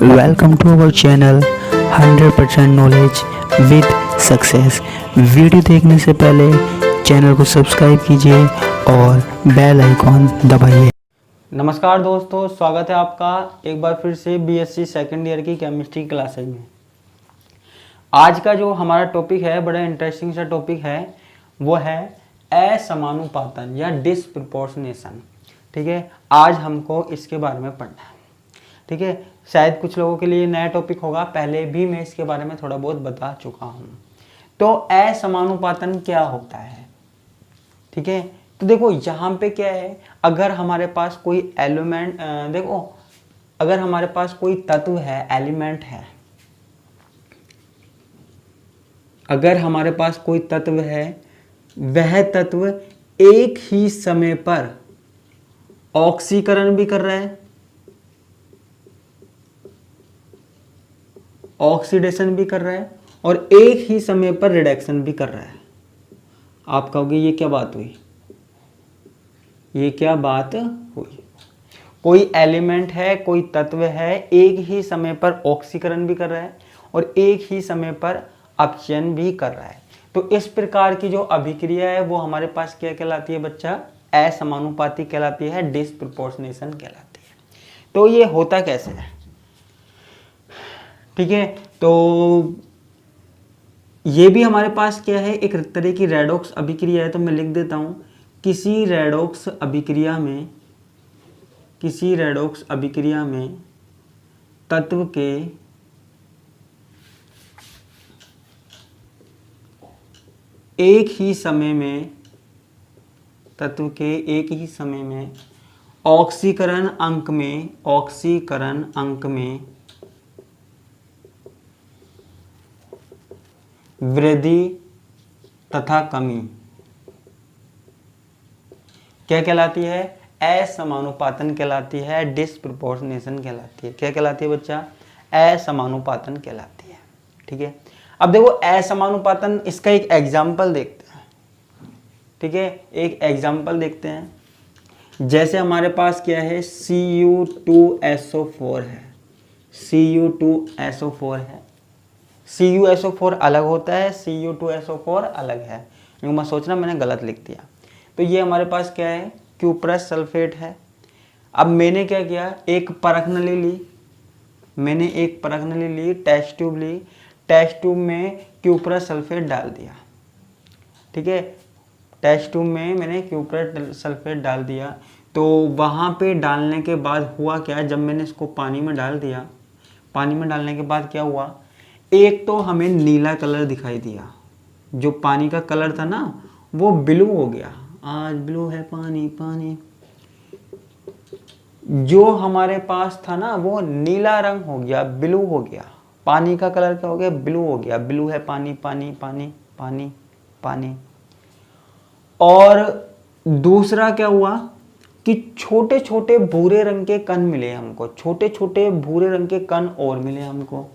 Welcome to our channel 100% knowledge with success. Video देखने से पहले चैनल को सब्सक्राइब कीजिए और बेल आइकॉन दबाइए। नमस्कार दोस्तों, स्वागत है आपका एक बार फिर से बीएससी सेकेंड ईयर की केमिस्ट्री क्लासेज में। आज का जो हमारा टॉपिक है बड़ा इंटरेस्टिंग सा टॉपिक है, वो है असमानुपातन या डिस्प्रपोर्शनेशन। ठीक है, आज हमको इसके बारे में पढ़ना है। ठीक है, शायद कुछ लोगों के लिए नया टॉपिक होगा, पहले भी मैं इसके बारे में थोड़ा बहुत बता चुका हूँ। तो असमानुपातन क्या होता है? ठीक है, तो देखो यहाँ पे क्या है, अगर हमारे पास कोई एलिमेंट देखो, अगर हमारे पास कोई तत्व है, एलिमेंट है, अगर हमारे पास कोई तत्व है, वह तत्व एक ही समय पर ऑक्सीकरण भी कर रहा है, ऑक्सीडेशन भी कर रहा है और एक ही समय पर रिडक्शन भी कर रहा है। आप कहोगे ये क्या बात हुई? ये क्या बात हुई? कोई एलिमेंट है, कोई तत्व है, एक ही समय पर ऑक्सीकरण भी कर रहा है और एक ही समय पर अपचयन भी कर रहा है। तो इस प्रकार की जो अभिक्रिया है वो हमारे पास क्या कहलाती है बच्चा? असमानुपाती कहलाती है, डिस्प्रपोर्शनेशन कहलाती है। तो ये होता कैसे है? ठीक है, तो ये भी हमारे पास क्या है, एक तरह की रेडॉक्स अभिक्रिया है। तो मैं लिख देता हूं, किसी रेडॉक्स अभिक्रिया में तत्व के एक ही समय में ऑक्सीकरण अंक में वृद्धि तथा कमी क्या कहलाती है? असमानुपातन कहलाती है, डिस्प्रपोर्शनेशन कहलाती है। क्या कहलाती है बच्चा? असमानुपातन कहलाती है। ठीक है, अब देखो असमानुपातन, इसका एक एग्जाम्पल देखते हैं। ठीक है, एक एग्जाम्पल देखते हैं। जैसे हमारे पास क्या है, Cu2SO4 है, Cu2SO4 है। CuSO4 अलग होता है, Cu2SO4 अलग है। क्योंकि मैं सोचना मैंने गलत लिख दिया। तो ये हमारे पास क्या है, क्यूप्रस सल्फेट है। अब मैंने क्या किया, एक परख नली ली, टेस्ट ट्यूब ली, टेस्ट ट्यूब में क्यूप्रस सल्फेट डाल दिया। ठीक है, टेस्ट ट्यूब में मैंने क्यूप्रस सल्फेट डाल दिया। तो वहाँ पे डालने के बाद हुआ क्या, जब मैंने इसको पानी में डाल दिया, पानी में डालने के बाद क्या हुआ, एक तो हमें नीला कलर दिखाई दिया, जो पानी का कलर था ना वो ब्लू हो गया। आज ब्लू है पानी, पानी। जो हमारे पास था ना वो नीला रंग हो गया, ब्लू हो गया। पानी का कलर क्या हो गया? ब्लू हो गया। ब्लू है पानी, पानी, पानी, पानी, पानी। और दूसरा क्या हुआ कि छोटे छोटे भूरे रंग के कण मिले हमको, छोटे छोटे भूरे रंग के कण और मिले हमको।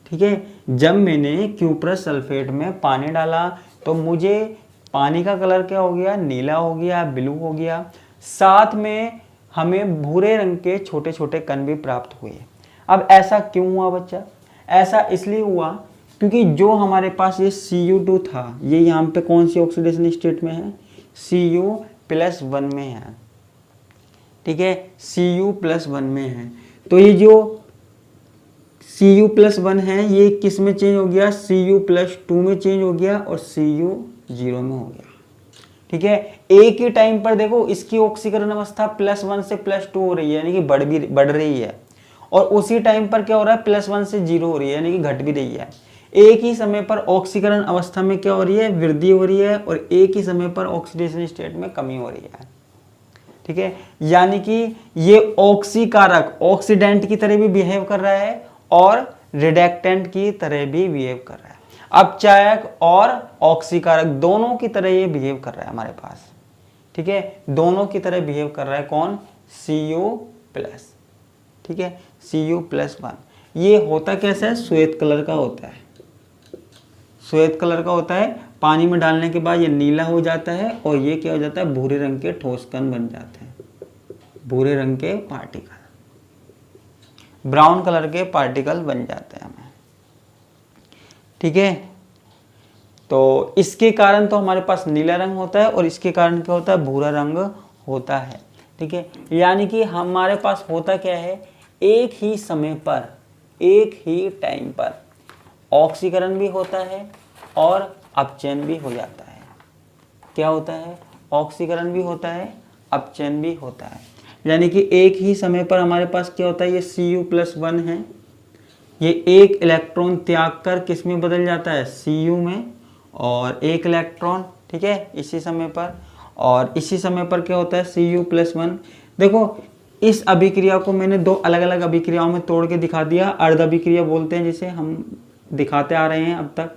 ठीक है, जब मैंने क्यूप्रस सल्फेट में पानी डाला तो मुझे पानी का कलर क्या हो गया? नीला हो गया, ब्लू हो गया। साथ में हमें भूरे रंग के छोटे छोटे कण भी प्राप्त हुए। अब ऐसा क्यों हुआ बच्चा? ऐसा इसलिए हुआ क्योंकि जो हमारे पास ये Cu2 था, ये यहाँ पे कौन सी ऑक्सीडेशन स्टेट में है? Cu+1 में है। ठीक है, Cu+1 में है। तो ये जो Cu+1 है ये किस में चेंज हो गया? Cu+2 में चेंज हो गया और Cu0 में हो गया। ठीक है, एक ही टाइम पर देखो इसकी ऑक्सीकरण अवस्था +1 से +2 हो रही है, यानी कि बढ़ रही है। और उसी टाइम पर क्या हो रहा है, +1 से 0 हो रही है, यानी कि घट भी रही है। एक ही समय पर ऑक्सीकरण अवस्था में क्या हो रही है? वृद्धि हो रही है। और एक ही समय पर ऑक्सीडेशन स्टेट में कमी हो रही है। ठीक है, यानी कि ये ऑक्सीकारक, ऑक्सीडेंट की तरह भी बिहेव कर रहा है और रिडक्टेंट की तरह भी बिहेव कर रहा है। अपचायक और ऑक्सीकारक दोनों की तरह ये बिहेव कर रहा है हमारे पास। ठीक है, दोनों की तरह बिहेव कर रहा है। कौन? Cu+। ठीक है, Cu+1। ये होता कैसा है? श्वेत कलर का होता है, श्वेत कलर का होता है। पानी में डालने के बाद ये नीला हो जाता है और ये क्या हो जाता है? भूरे रंग के ठोस कण बन जाते हैं, भूरे रंग के पार्टिकल, ब्राउन कलर के पार्टिकल बन जाते हैं हमें। ठीक है, तो इसके कारण तो हमारे पास नीला रंग होता है और इसके कारण क्या होता है, भूरा रंग होता है। ठीक है, यानी कि हमारे पास होता क्या है, एक ही समय पर, एक ही टाइम पर ऑक्सीकरण भी होता है और अपचयन भी हो जाता है। क्या होता है, ऑक्सीकरण भी होता है, अपचयन भी होता है। यानी कि एक ही समय पर हमारे पास क्या होता है, ये Cu+1 है, ये एक इलेक्ट्रॉन त्याग कर किस में बदल जाता है, Cu में, और एक इलेक्ट्रॉन, ठीक है, इसी समय पर, और इसी समय पर क्या होता है Cu+1। देखो इस अभिक्रिया को मैंने दो अलग अलग अभिक्रियाओं में तोड़ के दिखा दिया, अर्ध अभिक्रिया बोलते हैं जिसे हम दिखाते आ रहे हैं अब तक।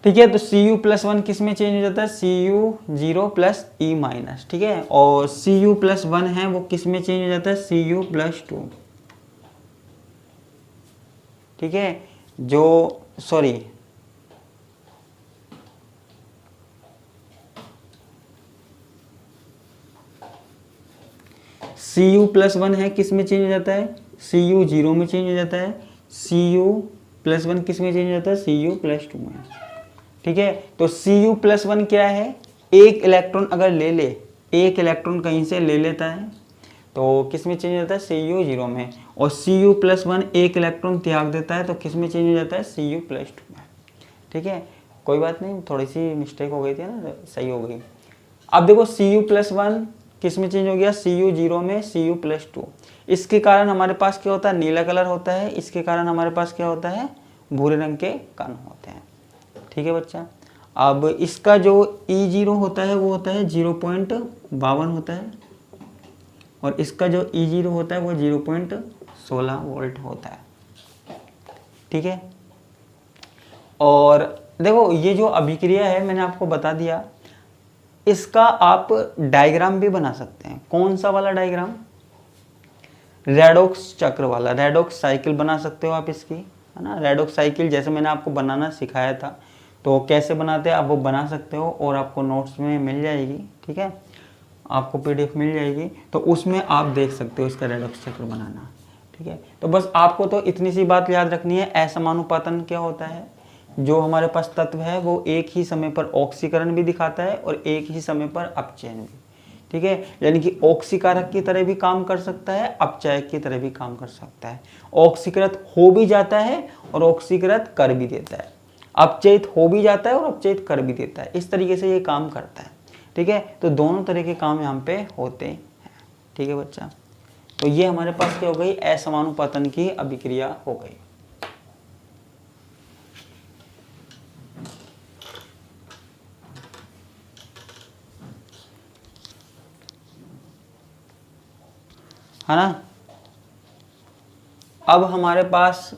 ठीक है, तो Cu+1 किस में चेंज हो जाता है, Cu0+E-, ठीक है, और Cu+1 है वो किस में चेंज हो जाता है, Cu+2। ठीक है, जो सॉरी Cu+1 है किस में चेंज हो जाता है, Cu0 में चेंज हो जाता है, Cu+1 किस में चेंज हो जाता है, Cu+2 में। ठीक है, तो Cu+1 क्या है, एक इलेक्ट्रॉन अगर ले ले, एक इलेक्ट्रॉन कहीं से ले लेता है तो किस में चेंज हो जाता है, Cu0 में, और Cu+1 एक इलेक्ट्रॉन त्याग देता है तो किस में चेंज हो जाता है, Cu+2 में। ठीक है, कोई बात नहीं, थोड़ी सी मिस्टेक हो गई थी ना, सही हो गई। अब देखो Cu+1 किस में चेंज हो गया, Cu0 में, Cu+2। इसके कारण हमारे पास क्या होता है, नीला कलर होता है, इसके कारण हमारे पास क्या होता है, भूरे रंग के कण होते हैं। ठीक है बच्चा, अब इसका जो E0 होता है वो होता है 0.52 होता है, और इसका जो E0 होता है वो 0.16 वोल्ट होता है। ठीक है, और देखो ये जो अभिक्रिया है मैंने आपको बता दिया, इसका आप डायग्राम भी बना सकते हैं। कौन सा वाला डायग्राम, रेडॉक्स चक्र वाला, रेडॉक्स साइकिल बना सकते हो आप इसकी, है ना, रेडॉक्स साइकिल जैसे मैंने आपको बनाना सिखाया था, तो कैसे बनाते हैं आप वो बना सकते हो, और आपको नोट्स में मिल जाएगी। ठीक है, आपको PDF मिल जाएगी, तो उसमें आप देख सकते हो इसका रेडॉक्स चक्र बनाना। ठीक है, तो बस आपको तो इतनी सी बात याद रखनी है, असमानुपातन क्या होता है, जो हमारे पास तत्व है वो एक ही समय पर ऑक्सीकरण भी दिखाता है और एक ही समय पर अपचयन भी। ठीक है, यानी कि ऑक्सीकारक की तरह भी काम कर सकता है, अपचायक की तरह भी काम कर सकता है। ऑक्सीकृत हो भी जाता है और ऑक्सीकृत कर भी देता है, अपचयित हो भी जाता है और अपचयित कर भी देता है। इस तरीके से ये काम करता है। ठीक है, तो दोनों तरह के काम यहाँ पे होते हैं। ठीक है बच्चा, तो ये हमारे पास क्या हो गई, असमानुपातन की अभिक्रिया हो गई। है ना, अब हमारे पास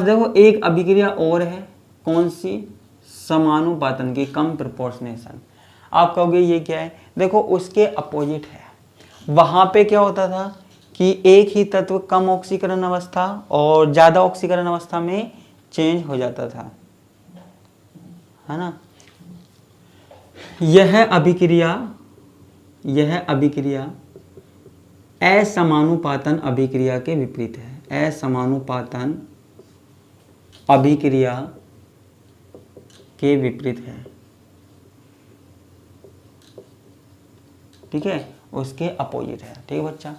देखो एक अभिक्रिया और है, कौन सी, समानुपातन की, कम प्रोपोर्शनेशन। आप कहोगे ये क्या है, देखो उसके अपोजिट है। वहां पे क्या होता था कि एक ही तत्व कम ऑक्सीकरण अवस्था और ज्यादा ऑक्सीकरण अवस्था में चेंज हो जाता था, है ना। यह अभिक्रिया असमानुपातन अभिक्रिया के विपरीत है। असमानुपातन अभिक्रिया के विपरीत है। ठीक है, उसके अपोजिट है। ठीक है बच्चा,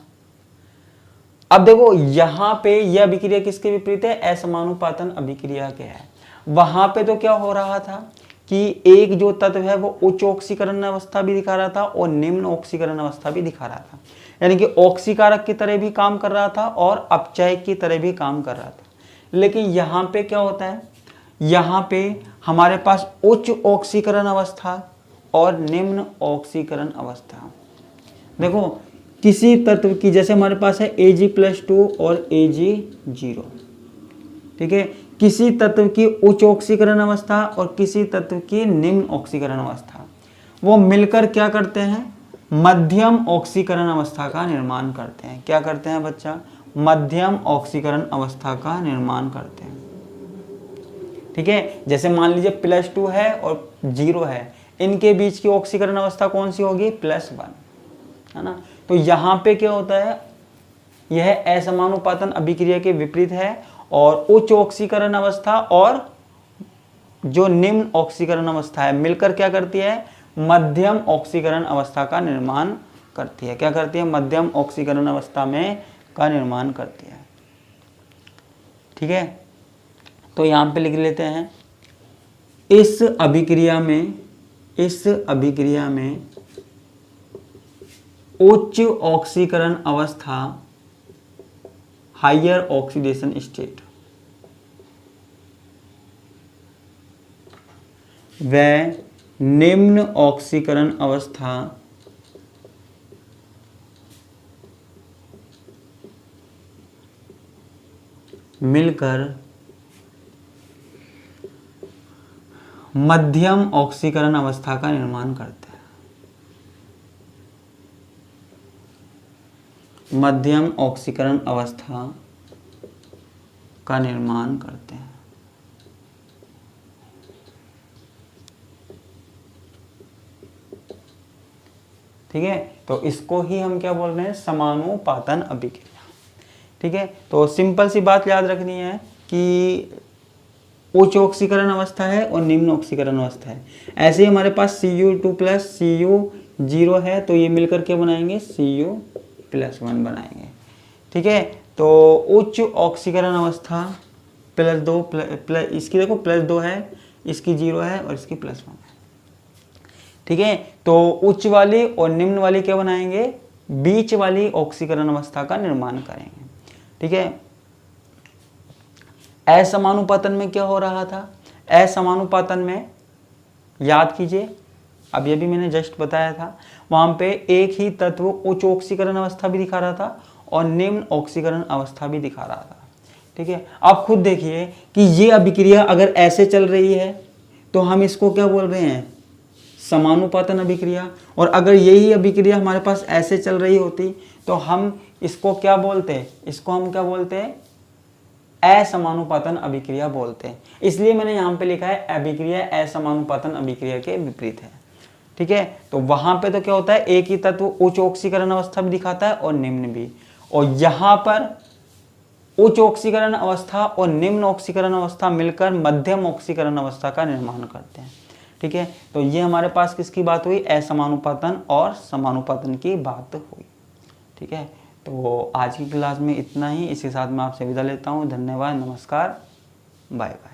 अब देखो यहां पे यह अभिक्रिया किसके विपरीत है, असमानुपातन अभिक्रिया के है। वहां पे तो क्या हो रहा था कि एक जो तत्व है वो उच्च ऑक्सीकरण अवस्था भी दिखा रहा था और निम्न ऑक्सीकरण अवस्था भी दिखा रहा था, यानी कि ऑक्सीकारक की तरह भी काम कर रहा था और अपचायक की तरह भी काम कर रहा था। लेकिन यहाँ पे क्या होता है, यहाँ पे हमारे पास उच्च ऑक्सीकरण अवस्था और निम्न ऑक्सीकरण अवस्था। देखो किसी तत्व की, जैसे हमारे पास है Ag+2 और Ag0, ठीक है, किसी तत्व की उच्च ऑक्सीकरण अवस्था और किसी तत्व की निम्न ऑक्सीकरण अवस्था, वो मिलकर क्या करते हैं, मध्यम ऑक्सीकरण अवस्था का निर्माण करते हैं। क्या करते हैं बच्चा, मध्यम ऑक्सीकरण अवस्था का निर्माण करते हैं। ठीक है, जैसे मान लीजिए +2 है और 0 है, इनके बीच की ऑक्सीकरण अवस्था कौन सी होगी? +1, है ना। तो यहाँ पे क्या होता है, यह असमानुपातन अभिक्रिया के विपरीत है और उच्च ऑक्सीकरण अवस्था और जो निम्न ऑक्सीकरण अवस्था है मिलकर क्या करती है? मध्यम ऑक्सीकरण अवस्था का निर्माण करती है। क्या करती है? मध्यम ऑक्सीकरण अवस्था में का निर्माण करती है। ठीक है, तो यहां पे लिख लेते हैं, इस अभिक्रिया में उच्च ऑक्सीकरण अवस्था, हायर ऑक्सीडेशन स्टेट, व निम्न ऑक्सीकरण अवस्था मिलकर मध्यम ऑक्सीकरण अवस्था का निर्माण करते हैं। मध्यम ऑक्सीकरण अवस्था का निर्माण करते हैं। ठीक है, तो इसको ही हम क्या बोल रहे हैं? समानुपातन अभिक्रिया। ठीक है, तो सिंपल सी बात याद रखनी है कि उच्च ऑक्सीकरण अवस्था है और निम्न ऑक्सीकरण अवस्था है। ऐसे ही हमारे पास Cu2 प्लस Cu0 है, तो ये मिलकर क्या बनाएंगे? Cu+1 बनाएंगे। ठीक है, तो उच्च ऑक्सीकरण अवस्था +2 इसकी देखो +2 है, इसकी 0 है और इसकी +1 है। ठीक है, तो उच्च वाली और निम्न वाली क्या बनाएंगे? बीच वाली ऑक्सीकरण अवस्था का निर्माण करेंगे। ठीक है, असमानुपातन में क्या हो रहा था? असमानुपातन में याद कीजिए, अब ये भी मैंने जस्ट बताया था, वहां पे एक ही तत्व उच्च ऑक्सीकरण अवस्था भी दिखा रहा था और निम्न ऑक्सीकरण अवस्था भी दिखा रहा था। ठीक है, आप खुद देखिए कि ये अभिक्रिया अगर ऐसे चल रही है तो हम इसको क्या बोल रहे हैं? समानुपातन अभिक्रिया। और अगर यही अभिक्रिया हमारे पास ऐसे चल रही होती तो हम इसको क्या बोलते? इसको हम क्या बोलते हैं? असमानुपातन अभिक्रिया बोलते हैं। इसलिए मैंने यहाँ पे लिखा है अभिक्रिया असमानुपातन अभिक्रिया के विपरीत है। ठीक है, तो वहां पे तो क्या होता है? एक ही तत्व उच्च ऑक्सीकरण अवस्था भी दिखाता है और निम्न भी, और यहाँ पर उच्च ऑक्सीकरण अवस्था और निम्न ऑक्सीकरण अवस्था मिलकर मध्यम ऑक्सीकरण अवस्था का निर्माण करते हैं। ठीक है, तो ये हमारे पास किसकी बात हुई? असमानुपातन और समानुपातन की बात हुई। ठीक है, तो आज की क्लास में इतना ही। इसके साथ मैं आपसे विदा लेता हूँ। धन्यवाद, नमस्कार, बाय बाय।